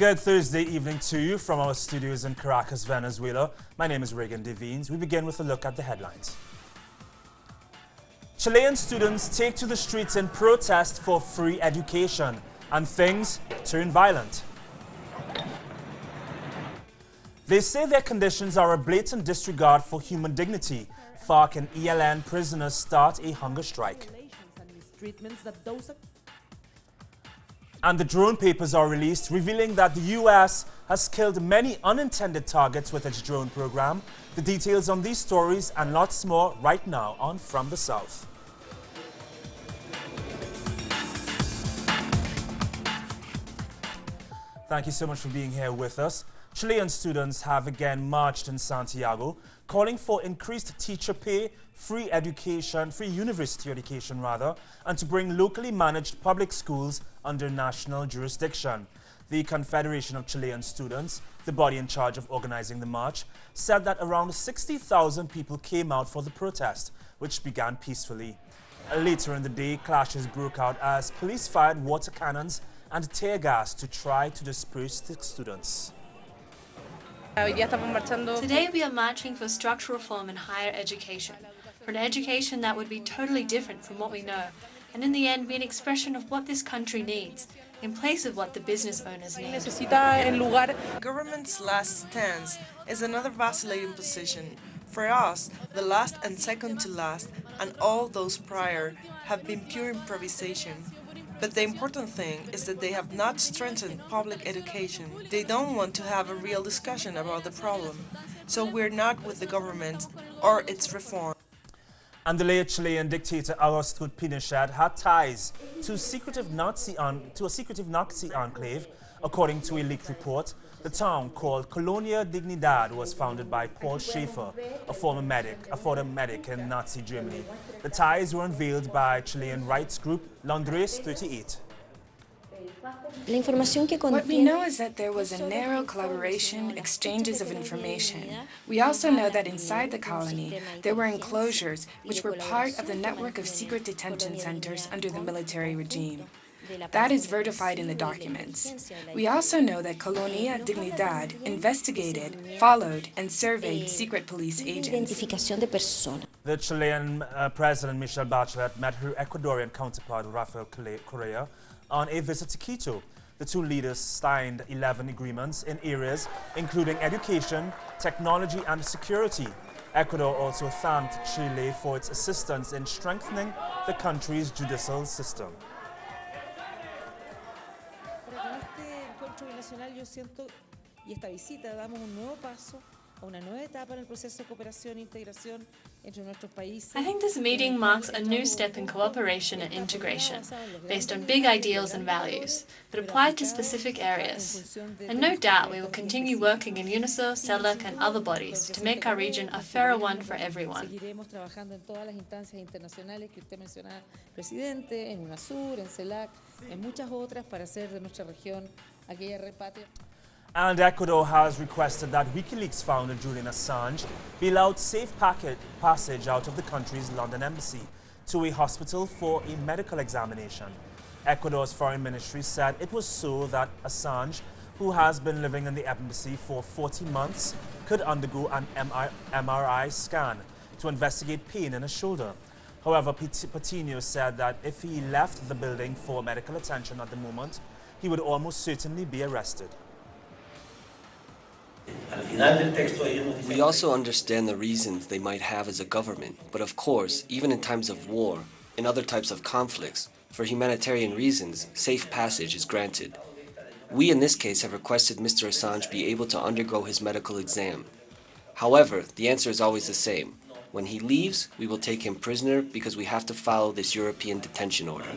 Good Thursday evening to you from our studios in Caracas, Venezuela. My name is Reagan Devines. We begin with a look at the headlines. Chilean students take to the streets in protest for free education, and things turn violent. They say their conditions are a blatant disregard for human dignity. FARC and ELN prisoners start a hunger strike. And the drone papers are released, revealing that the U.S. has killed many unintended targets with its drone program. The details on these stories and lots more right now on From the South. Thank you so much for being here with us. Chilean students have again marched in Santiago, calling for increased teacher pay, free education, free university education rather, and to bring locally managed public schools under national jurisdiction. The Confederation of Chilean Students, the body in charge of organizing the march, said that around 60,000 people came out for the protest, which began peacefully. Later in the day, clashes broke out as police fired water cannons and tear gas to try to disperse the students. Today we are marching for structural reform in higher education, for an education that would be totally different from what we know, and in the end be an expression of what this country needs, in place of what the business owners need. Government's last stance is another vacillating position. For us, the last and second to last, and all those prior, have been pure improvisation. But the important thing is that they have not strengthened public education. They don't want to have a real discussion about the problem. So we're not with the government or its reform. And the late Chilean dictator Augusto Pinochet had ties to a secretive Nazi enclave. According to a leaked report, the town called Colonia Dignidad was founded by Paul Schaefer, a former medic in Nazi Germany. The ties were unveiled by Chilean rights group Londres 38. What we know is that there was a narrow collaboration, exchanges of information. We also know that inside the colony, there were enclosures which were part of the network of secret detention centers under the military regime. That is verified in the documents. We also know that Colonia Dignidad investigated, followed, and surveyed secret police agents. The Chilean President Michelle Bachelet met her Ecuadorian counterpart Rafael Correa on a visit to Quito. The two leaders signed 11 agreements in areas including education, technology, and security. Ecuador also thanked Chile for its assistance in strengthening the country's judicial system. Yo siento y esta visita damos un nuevo paso a una nueva etapa en el proceso de cooperación e integración entre nuestros países. I think this meeting marks a new step in cooperation and integration, based on big ideals and values, but applied to specific areas. And no doubt we will continue working in UNICEF, CELAC and other bodies to make our region a fairer one for everyone. Seguiremos trabajando en todas las instancias internacionales que usted mencionaba, presidente, en UNASUR, en CELAC, en muchas otras para hacer de nuestra región aquella repatria. And Ecuador has requested that WikiLeaks founder Julian Assange be allowed safe passage out of the country's London embassy to a hospital for a medical examination. Ecuador's foreign ministry said it was so that Assange, who has been living in the embassy for 40 months, could undergo an MRI scan to investigate pain in his shoulder. However, Patino said that if he left the building for medical attention at the moment, he would almost certainly be arrested. We also understand the reasons they might have as a government, but of course, even in times of war, in other types of conflicts, for humanitarian reasons, safe passage is granted. We in this case have requested Mr. Assange be able to undergo his medical exam. However, the answer is always the same. When he leaves, we will take him prisoner because we have to follow this European detention order.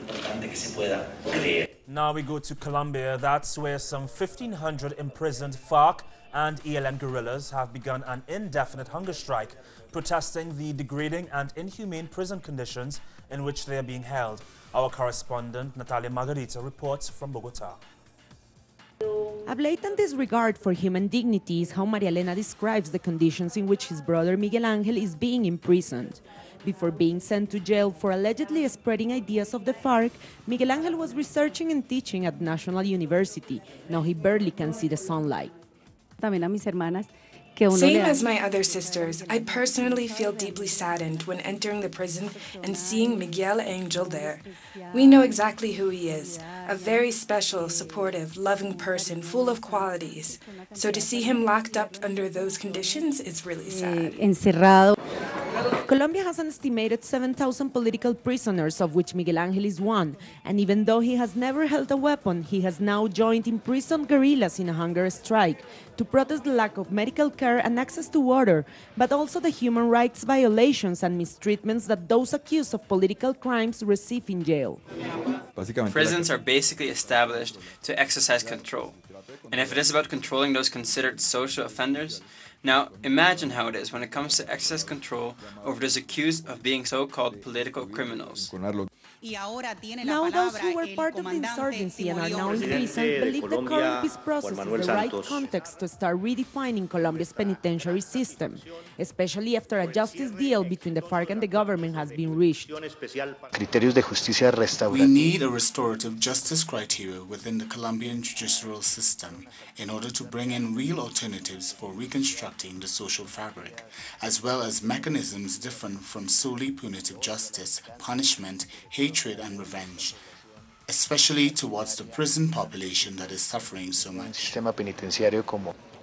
Now we go to Colombia. That's where some 1,500 imprisoned FARC and ELN guerrillas have begun an indefinite hunger strike, protesting the degrading and inhumane prison conditions in which they are being held. Our correspondent, Natalia Margarita, reports from Bogotá. A blatant disregard for human dignity is how Maria Elena describes the conditions in which his brother Miguel Ángel is being imprisoned. Before being sent to jail for allegedly spreading ideas of the FARC, Miguel Ángel was researching and teaching at National University. Now he barely can see the sunlight. Same as my other sisters, I personally feel deeply saddened when entering the prison and seeing Miguel Ángel there. We know exactly who he is, a very special, supportive, loving person full of qualities. So to see him locked up under those conditions is really sad. Colombia has an estimated 7,000 political prisoners, of which Miguel Ángel is one. And even though he has never held a weapon, he has now joined imprisoned guerrillas in a hunger strike to protest the lack of medical care and access to water, but also the human rights violations and mistreatments that those accused of political crimes receive in jail. Prisons are basically established to exercise control. And if it is about controlling those considered social offenders, now imagine how it is when it comes to exercise control over those accused of being so-called political criminals. Now those who were part of the insurgency and are now in prison believe the current peace process is the right context to start redefining Colombia's penitentiary system, especially after a justice deal between the FARC and the government has been reached. We need a restorative justice criteria within the Colombian judicial system in order to bring in real alternatives for reconstructing the social fabric, as well as mechanisms different from solely punitive justice, punishment, hatred and revenge, especially towards the prison population that is suffering so much.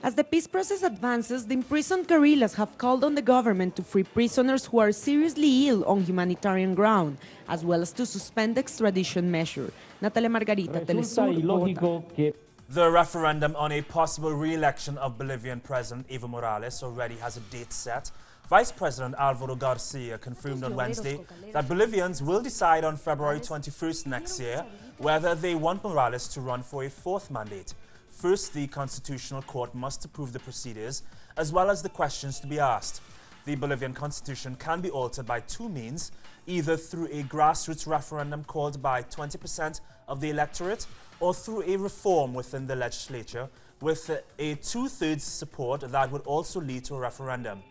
As the peace process advances, the imprisoned guerrillas have called on the government to free prisoners who are seriously ill on humanitarian ground, as well as to suspend the extradition measure. Natalia Margarita, Telesur, Bogotá. The referendum on a possible re-election of Bolivian President Evo Morales already has a date set. Vice President Alvaro Garcia confirmed on Wednesday that Bolivians will decide on February 21st next year whether they want Morales to run for a fourth mandate. First, the Constitutional Court must approve the procedures as well as the questions to be asked. The Bolivian constitution can be altered by two means, either through a grassroots referendum called by 20% of the electorate or through a reform within the legislature with a two-thirds support that would also lead to a referendum.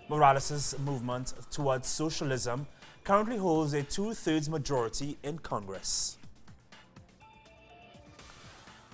Morales' movement towards socialism currently holds a two-thirds majority in Congress.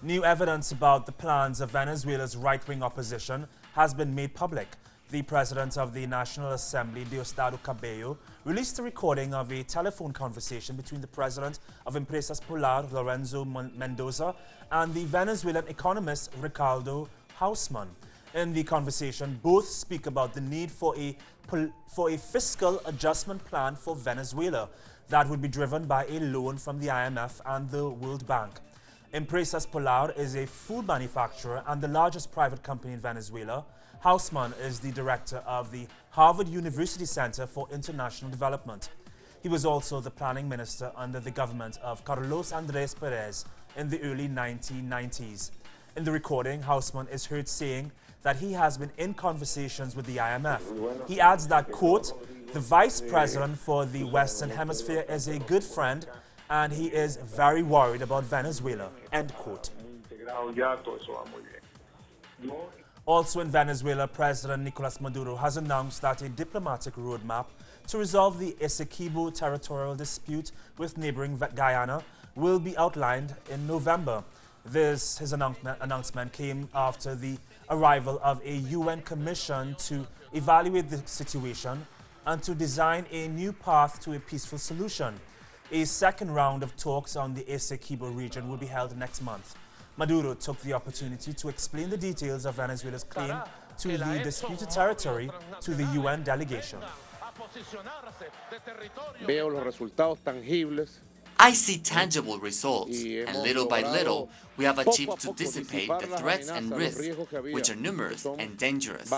New evidence about the plans of Venezuela's right-wing opposition has been made public. The president of the National Assembly, Diosdado Cabello, released a recording of a telephone conversation between the president of Empresas Polar, Lorenzo Mendoza, and the Venezuelan economist Ricardo Hausmann. In the conversation, both speak about the need for a fiscal adjustment plan for Venezuela that would be driven by a loan from the IMF and the World Bank. Empresas Polar is a food manufacturer and the largest private company in Venezuela. Hausmann is the director of the Harvard University Center for International Development. He was also the planning minister under the government of Carlos Andrés Pérez in the early 1990s. In the recording, Hausmann is heard saying that he has been in conversations with the IMF. He adds that, quote, the vice president for the Western Hemisphere is a good friend and he is very worried about Venezuela, end quote. Also in Venezuela, President Nicolas Maduro has announced that a diplomatic roadmap to resolve the Essequibo territorial dispute with neighboring Guyana will be outlined in November. His announcement came after the arrival of a UN commission to evaluate the situation and to design a new path to a peaceful solution. A second round of talks on the Essequibo region will be held next month. Maduro took the opportunity to explain the details of Venezuela's claim to the disputed territory to the UN delegation. I see tangible results, and little by little, we have achieved to dissipate the threats and risks, which are numerous and dangerous.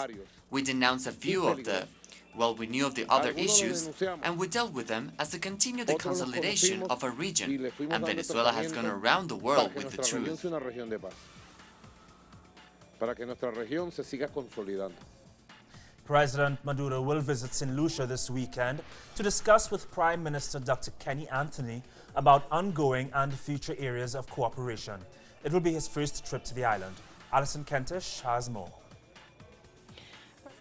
We denounced a few of the, well, we knew of the other issues, and we dealt with them as to continue the consolidation of our region, and Venezuela has gone around the world with the truth. President Maduro will visit St. Lucia this weekend to discuss with Prime Minister Dr. Kenny Anthony about ongoing and future areas of cooperation. It will be his first trip to the island. Alison Kentish has more.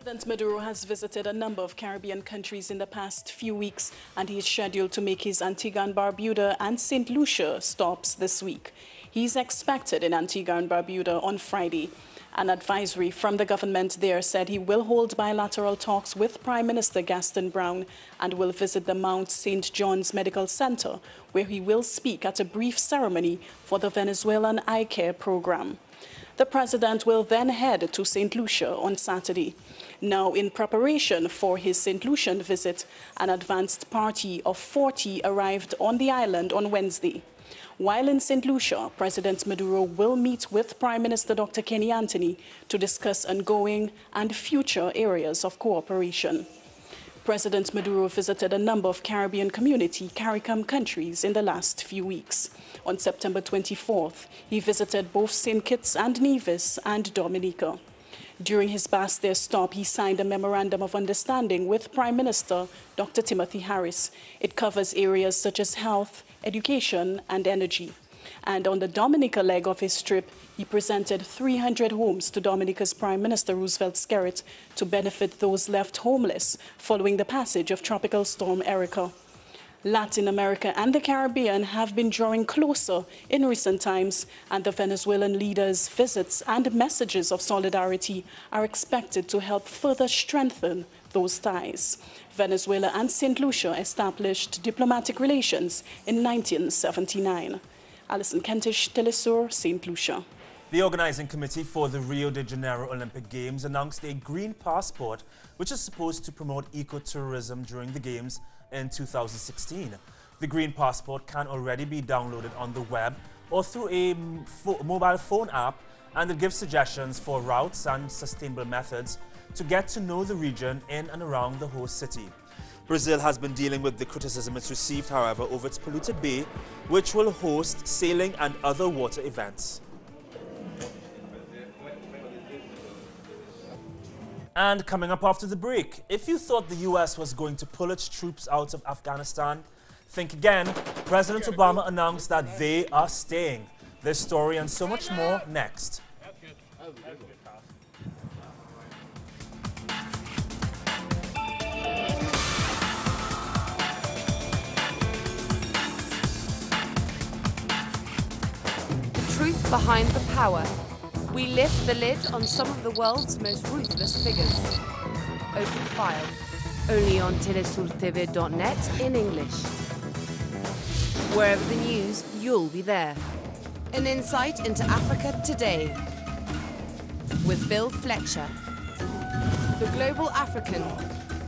President Maduro has visited a number of Caribbean countries in the past few weeks, and he is scheduled to make his Antigua and Barbuda and St. Lucia stops this week. He is expected in Antigua and Barbuda on Friday. An advisory from the government there said he will hold bilateral talks with Prime Minister Gaston Brown and will visit the Mount St. John's Medical Center, where he will speak at a brief ceremony for the Venezuelan eye care program. The president will then head to St. Lucia on Saturday. Now, in preparation for his St. Lucian visit, an advanced party of 40 arrived on the island on Wednesday. While in St. Lucia, President Maduro will meet with Prime Minister Dr. Kenny Anthony to discuss ongoing and future areas of cooperation. President Maduro visited a number of Caribbean community CARICOM countries in the last few weeks. On September 24th, he visited both St. Kitts and Nevis and Dominica. During his Bastia stop, he signed a memorandum of understanding with Prime Minister Dr. Timothy Harris. It covers areas such as health, education, and energy. And on the Dominica leg of his trip, he presented 300 homes to Dominica's Prime Minister Roosevelt Skerrit to benefit those left homeless following the passage of Tropical Storm Erica. Latin America and the Caribbean have been drawing closer in recent times, and the Venezuelan leaders' visits and messages of solidarity are expected to help further strengthen those ties. Venezuela and St. Lucia established diplomatic relations in 1979. Alison Kentish, Telesur, St. Lucia. The organizing committee for the Rio de Janeiro Olympic Games announced a green passport, which is supposed to promote ecotourism during the Games in 2016. The green passport can already be downloaded on the web or through a mobile phone app, and it gives suggestions for routes and sustainable methods to get to know the region in and around the host city. Brazil has been dealing with the criticism it's received, however, over its polluted bay, which will host sailing and other water events. And coming up after the break, if you thought the US was going to pull its troops out of Afghanistan, think again. President Obama announced that they are staying. This story and so much more next. The truth behind the power. We lift the lid on some of the world's most ruthless figures. Open file. Only on telesurtv.net in English. Wherever the news, you'll be there. An insight into Africa today. With Bill Fletcher. The Global African.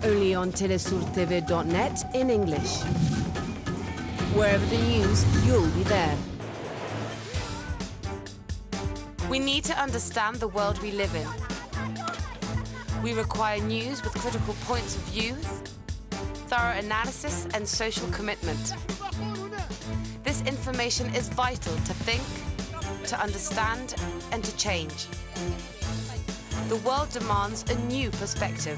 Only on telesurtv.net in English. Wherever the news, you'll be there. We need to understand the world we live in. We require news with critical points of view, thorough analysis, and social commitment. This information is vital to think, to understand, and to change. The world demands a new perspective.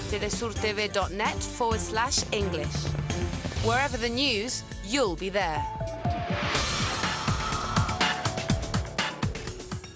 telesurtv.net/English. Wherever the news, you'll be there.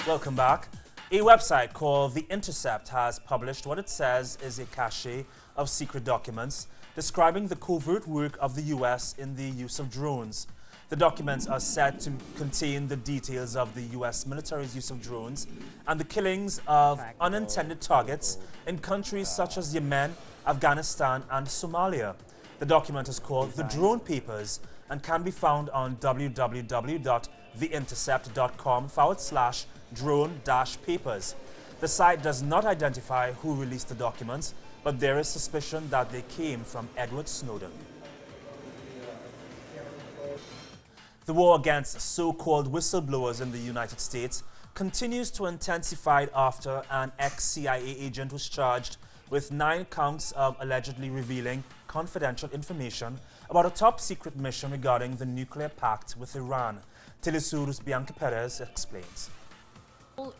Welcome back. A website called The Intercept has published what it says is a cache of secret documents describing the covert work of the US in the use of drones. The documents are said to contain the details of the US military's use of drones and the killings of unintended targets in countries such as Yemen, Afghanistan, and Somalia. The document is called The Drone Papers and can be found on www.theintercept.com/drone-papers. The site does not identify who released the documents, but there is suspicion that they came from Edward Snowden. The war against so-called whistleblowers in the United States continues to intensify after an ex-CIA agent was charged with 9 counts of allegedly revealing confidential information about a top-secret mission regarding the nuclear pact with Iran. Telesur's Bianca Perez explains.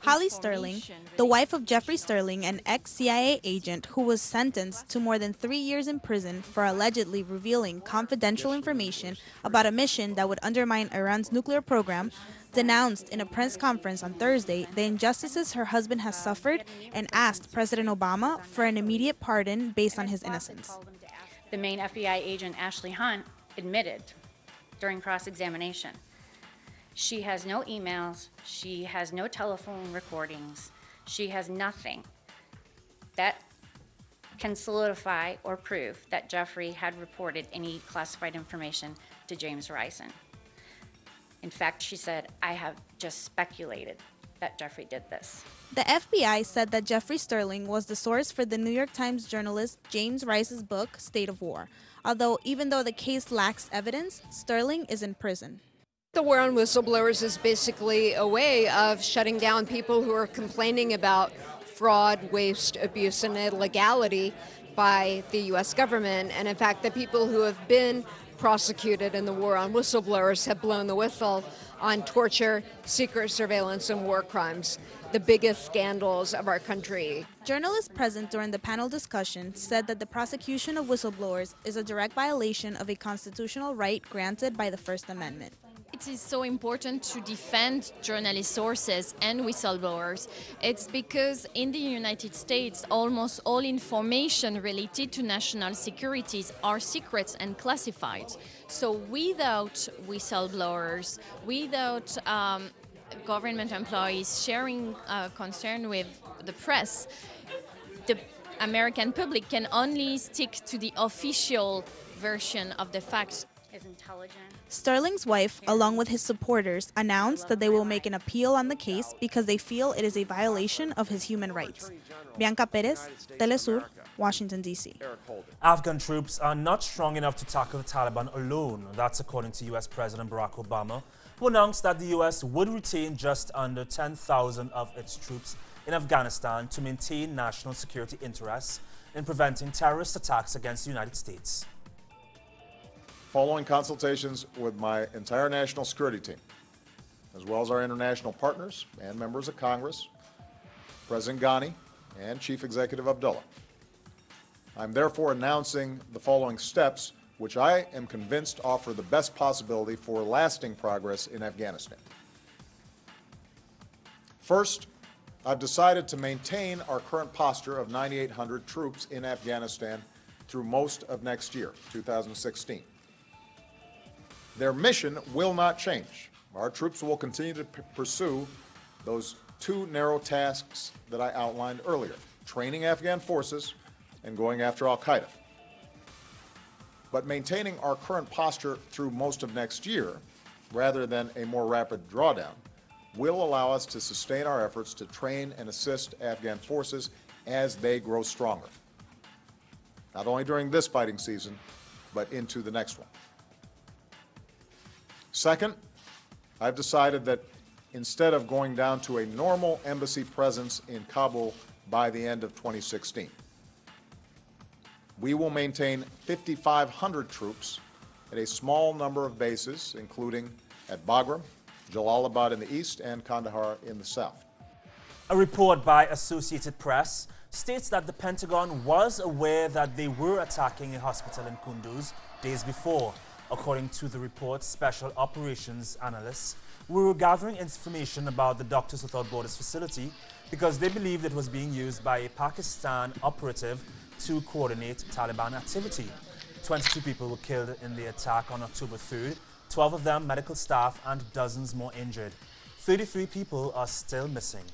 Holly Sterling, the wife of Jeffrey Sterling, an ex-CIA agent who was sentenced to more than 3 years in prison for allegedly revealing confidential information about a mission that would undermine Iran's nuclear program, denounced in a press conference on Thursday the injustices her husband has suffered and asked President Obama for an immediate pardon based on his innocence. The main FBI agent, Ashley Hunt, admitted during cross-examination she has no emails, she has no telephone recordings, she has nothing that can solidify or prove that Jeffrey had reported any classified information to James Risen. In fact, she said, I have just speculated that Jeffrey did this. The FBI said that Jeffrey Sterling was the source for the New York Times journalist James Rice's book, State of War. Although, even though the case lacks evidence, Sterling is in prison. The War on Whistleblowers is basically a way of shutting down people who are complaining about fraud, waste, abuse, and illegality by the U.S. government. And in fact, the people who have been prosecuted in the War on Whistleblowers have blown the whistle on torture, secret surveillance, and war crimes, the biggest scandals of our country. Journalists present during the panel discussion said that the prosecution of whistleblowers is a direct violation of a constitutional right granted by the First Amendment. It is so important to defend journalist sources and whistleblowers. It's because in the United States, almost all information related to national security are secret and classified. So without whistleblowers, without government employees sharing concern with the press, the American public can only stick to the official version of the facts. Is intelligent. Sterling's wife, along with his supporters, announced that they will make an appeal on the case because they feel it is a violation of his human rights. Bianca Perez, Telesur, Washington, D.C. Afghan troops are not strong enough to tackle the Taliban alone. That's according to U.S. President Barack Obama, who announced that the U.S. would retain just under 10,000 of its troops in Afghanistan to maintain national security interests in preventing terrorist attacks against the United States. Following consultations with my entire national security team, as well as our international partners and members of Congress, President Ghani, and Chief Executive Abdullah, I'm therefore announcing the following steps which I am convinced offer the best possibility for lasting progress in Afghanistan. First, I've decided to maintain our current posture of 9,800 troops in Afghanistan through most of next year, 2016. Their mission will not change. Our troops will continue to pursue those two narrow tasks that I outlined earlier, training Afghan forces and going after al-Qaeda. But maintaining our current posture through most of next year, rather than a more rapid drawdown, will allow us to sustain our efforts to train and assist Afghan forces as they grow stronger, not only during this fighting season, but into the next one. Second, I've decided that instead of going down to a normal embassy presence in Kabul by the end of 2016, we will maintain 5,500 troops at a small number of bases, including at Bagram, Jalalabad in the east, and Kandahar in the south. A report by Associated Press states that the Pentagon was aware that they were attacking a hospital in Kunduz days before. According to the report, special operations analysts were gathering information about the Doctors Without Borders facility because they believed it was being used by a Pakistan operative to coordinate Taliban activity. 22 people were killed in the attack on October 3rd, 12 of them medical staff and dozens more injured. 33 people are still missing.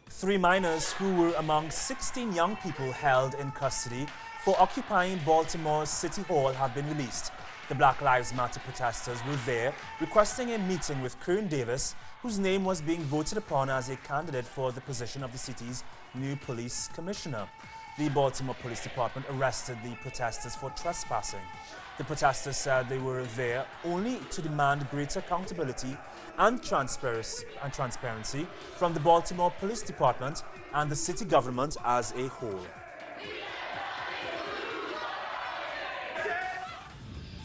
3 minors who were among 16 young people held in custody for occupying Baltimore's City Hall have been released. The Black Lives Matter protesters were there requesting a meeting with Kern Davis, whose name was being voted upon as a candidate for the position of the city's new police commissioner. The Baltimore Police Department arrested the protesters for trespassing. The protesters said they were there only to demand greater accountability and transparency from the Baltimore Police Department and the city government as a whole.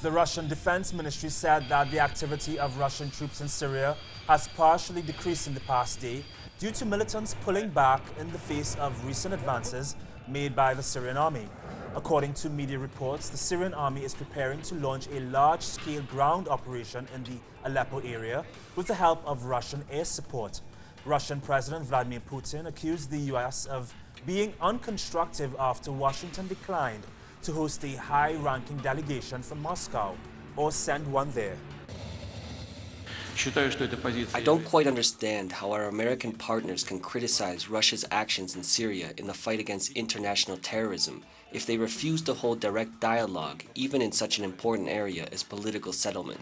The Russian Defense Ministry said that the activity of Russian troops in Syria has partially decreased in the past day due to militants pulling back in the face of recent advances made by the Syrian army. According to media reports, the Syrian army is preparing to launch a large-scale ground operation in the Aleppo area with the help of Russian air support. Russian President Vladimir Putin accused the U.S. of being unconstructive after Washington declined to host a high-ranking delegation from Moscow or send one there. I don't quite understand how our American partners can criticize Russia's actions in Syria in the fight against international terrorism if they refuse to hold direct dialogue, even in such an important area as political settlement.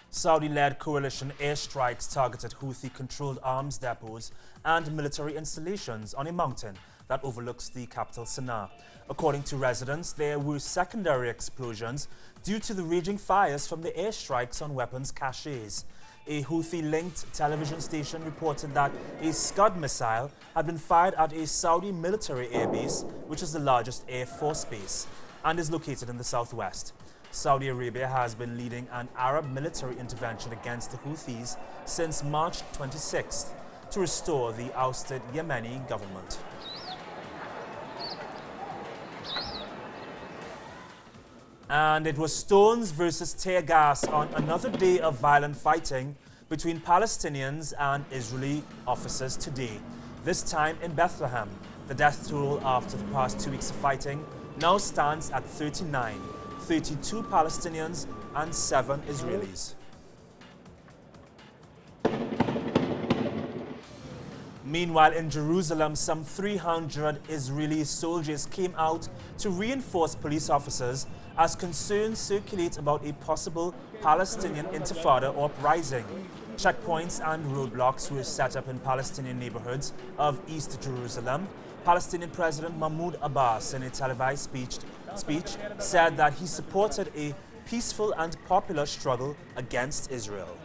Saudi-led coalition airstrikes targeted Houthi-controlled arms depots and military installations on a mountain that overlooks the capital Sana'a. According to residents, there were secondary explosions due to the raging fires from the airstrikes on weapons caches. A Houthi-linked television station reported that a Scud missile had been fired at a Saudi military airbase, which is the largest air force base, and is located in the southwest. Saudi Arabia has been leading an Arab military intervention against the Houthis since March 26th to restore the ousted Yemeni government. And it was stones versus tear gas on another day of violent fighting between Palestinians and Israeli officers today, this time in Bethlehem. The death toll after the past 2 weeks of fighting now stands at 39, 32 Palestinians and 7 Israelis. Meanwhile, in Jerusalem, some 300 Israeli soldiers came out to reinforce police officers as concerns circulate about a possible Palestinian intifada or uprising. Checkpoints and roadblocks were set up in Palestinian neighborhoods of East Jerusalem. Palestinian President Mahmoud Abbas, in a televised speech, said that he supported a peaceful and popular struggle against Israel.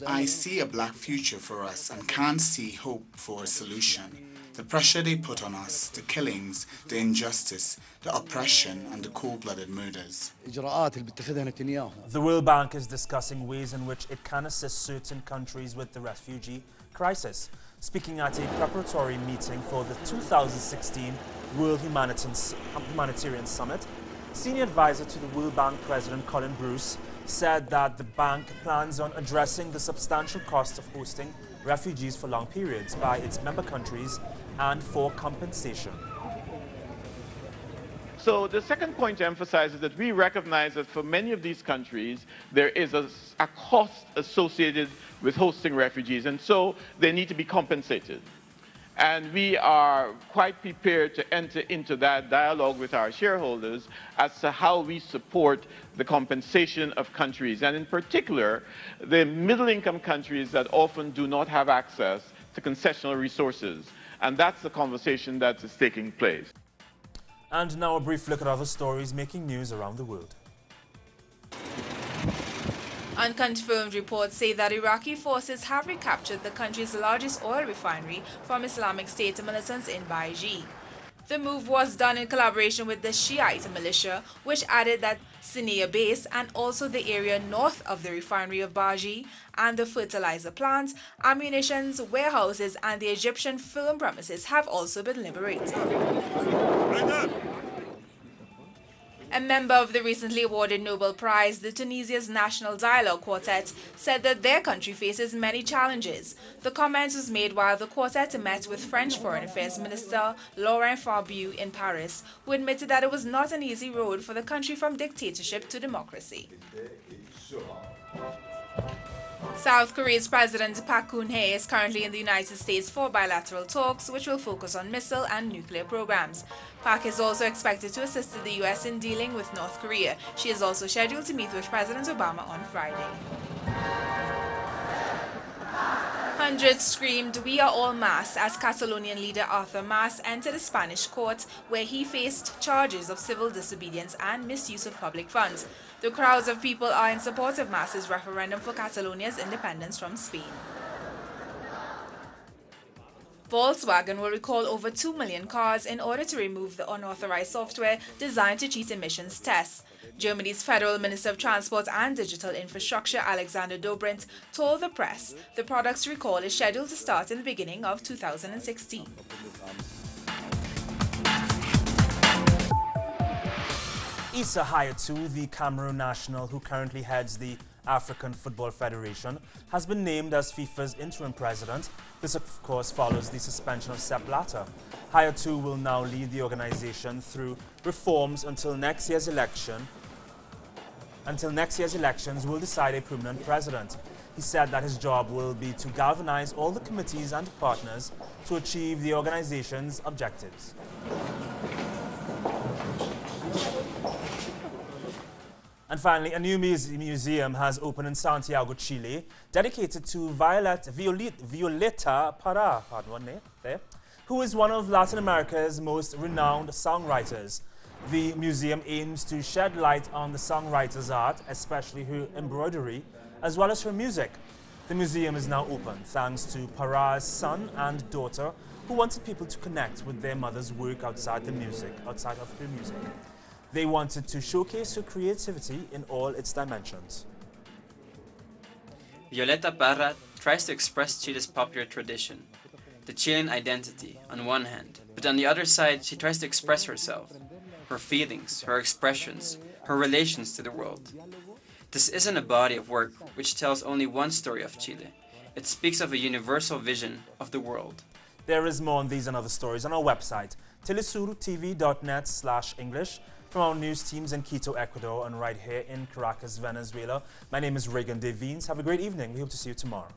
I see a black future for us and can't see hope for a solution. The pressure they put on us, the killings, the injustice, the oppression and the cold-blooded murders. The World Bank is discussing ways in which it can assist certain countries with the refugee crisis. Speaking at a preparatory meeting for the 2016 World Humanitarian Summit, senior advisor to the World Bank President Colin Bruce said that the bank plans on addressing the substantial cost of hosting refugees for long periods by its member countries and for compensation. So the second point to emphasize is that we recognize that for many of these countries, there is a cost associated with hosting refugees, and so they need to be compensated. And we are quite prepared to enter into that dialogue with our shareholders as to how we support the compensation of countries, and in particular, the middle-income countries that often do not have access to concessional resources. And that's the conversation that is taking place. And now a brief look at other stories making news around the world. Unconfirmed reports say that Iraqi forces have recaptured the country's largest oil refinery from Islamic State militants in Baiji. The move was done in collaboration with the Shiite militia, which added that Sinea base and also the area north of the refinery of Baiji and the fertilizer plants, ammunitions, warehouses and the Egyptian film premises have also been liberated. A member of the recently awarded Nobel Prize, the Tunisia's National Dialogue Quartet, said that their country faces many challenges. The comment was made while the quartet met with French Foreign Affairs Minister Laurent Fabius in Paris, who admitted that it was not an easy road for the country from dictatorship to democracy. South Korea's President Park Geun-hye is currently in the United States for bilateral talks, which will focus on missile and nuclear programs. Park is also expected to assist the U.S. in dealing with North Korea. She is also scheduled to meet with President Obama on Friday. Hundreds screamed, "We are all Mas," as Catalonian leader Artur Mas entered a Spanish court where he faced charges of civil disobedience and misuse of public funds. The crowds of people are in support of Mas's referendum for Catalonia's independence from Spain. Volkswagen will recall over 2 million cars in order to remove the unauthorized software designed to cheat emissions tests. Germany's Federal Minister of Transport and Digital Infrastructure, Alexander Dobrindt, told the press the product's recall is scheduled to start in the beginning of 2016. Issa Hayatou, the Cameroon national who currently heads the African Football Federation, has been named as FIFA's interim president. This, of course, follows the suspension of Sepp Blatter. Hayatou will now lead the organization through reforms until next year's elections will decide a permanent president. He said that his job will be to galvanize all the committees and partners to achieve the organization's objectives. And finally, a new museum has opened in Santiago, Chile, dedicated to Violeta Parra, who is one of Latin America's most renowned songwriters. The museum aims to shed light on the songwriter's art, especially her embroidery, as well as her music. The museum is now open thanks to Parra's son and daughter, who wanted people to connect with their mother's work outside of her music. They wanted to showcase her creativity in all its dimensions. Violeta Parra tries to express Chile's popular tradition, the Chilean identity, on one hand, but on the other side, she tries to express herself, her feelings, her expressions, her relations to the world. This isn't a body of work which tells only one story of Chile. It speaks of a universal vision of the world. There is more on these and other stories on our website, telesurtv.net/English. From our news teams in Quito, Ecuador, and right here in Caracas, Venezuela. My name is Reagan Devines. Have a great evening. We hope to see you tomorrow.